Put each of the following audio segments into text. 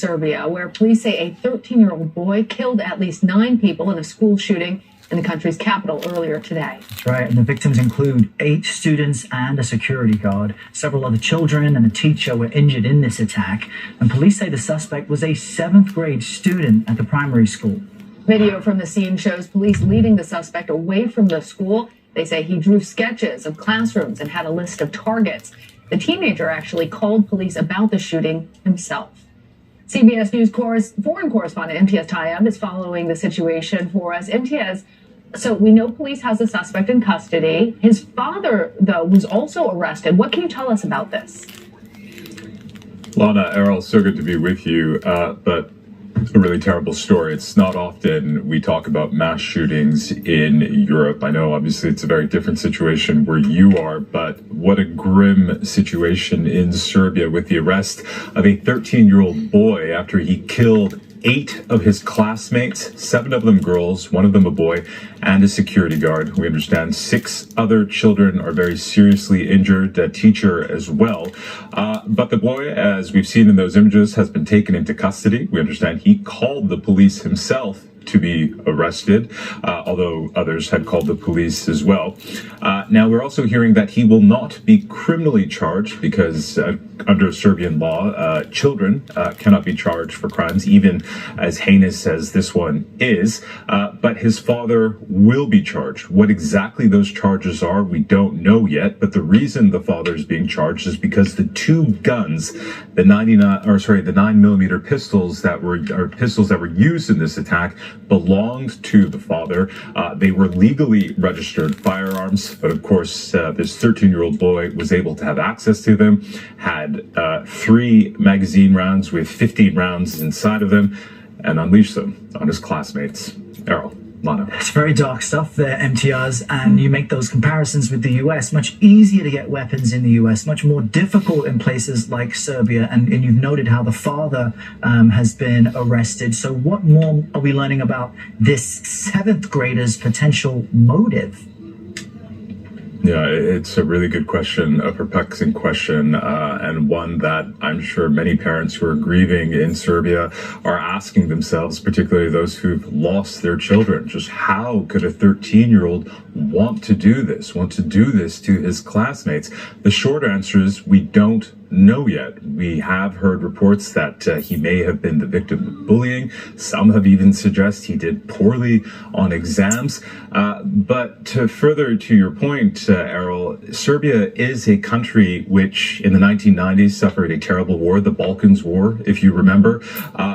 Serbia, where police say a 13-year-old boy killed at least 9 people in a school shooting in the country's capital earlier today. That's right, and the victims include 8 students and a security guard. Several other children and a teacher were injured in this attack, and police say the suspect was a 7th grade student at the primary school. Video from the scene shows police leading the suspect away from the school. They say he drew sketches of classrooms and had a list of targets. The teenager actually called police about the shooting himself. CBS News foreign correspondent Imtiaz Tayeb is following the situation for us. Imtiaz, so we know police has the suspect in custody. His father, though, was also arrested. What can you tell us about this? Lana, Errol, so good to be with you, but a really terrible story. It's not often we talk about mass shootings in Europe. I know obviously it's a very different situation where you are, but what a grim situation in Serbia with the arrest of a 13-year-old boy after he killed 8 of his classmates, 7 of them girls, 1 of them a boy, and a security guard. We understand 6 other children are very seriously injured, a teacher as well. But the boy, as we've seen in those images, has been taken into custody. We understand he called the police himself to be arrested, although others had called the police as well. Now, we're also hearing that he will not be criminally charged because under Serbian law, children cannot be charged for crimes, even as heinous as this one is. But his father will be charged. What exactly those charges are, we don't know yet. But the reason the father is being charged is because the 2 guns, the 9mm pistols that were used in this attack, belonged to the father. They were legally registered firearms, but of course, this 13-year-old boy was able to have access to them, had 3 magazine rounds with 15 rounds inside of them, and unleashed them on his classmates. Errol, Lana. It's very dark stuff there, Imtiaz, and you make those comparisons with the US. Much easier to get weapons in the US, much more difficult in places like Serbia, and you've noted how the father has been arrested. So what more are we learning about this 7th grader's potential motive? Yeah, it's a really good question, a perplexing question, and one that I'm sure many parents who are grieving in Serbia are asking themselves, particularly those who've lost their children. Just how could a 13-year-old want to do this to his classmates? The short answer is we don't know yet. We have heard reports that he may have been the victim of bullying. Some have even suggested he did poorly on exams. But further to your point, Errol, Serbia is a country which in the 1990s suffered a terrible war, the Balkans War, if you remember.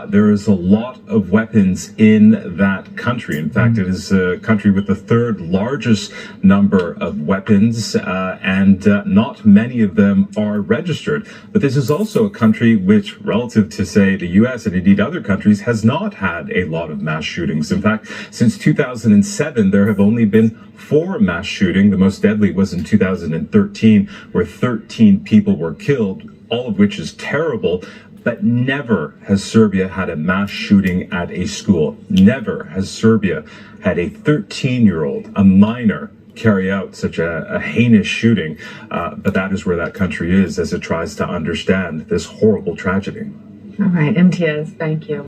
There is a lot of weapons in that country. In fact, it is a country with the 3rd largest number of weapons, and not many of them are registered. But this is also a country which, relative to, say, the U.S. and indeed other countries, has not had a lot of mass shootings. In fact, since 2007, there have only been 4 mass shootings. The most deadly was in 2013, where 13 people were killed, all of which is terrible. But never has Serbia had a mass shooting at a school. Never has Serbia had a 13-year-old, a minor, carry out such a heinous shooting. But that is where that country is as it tries to understand this horrible tragedy. All right, Imtiaz, thank you.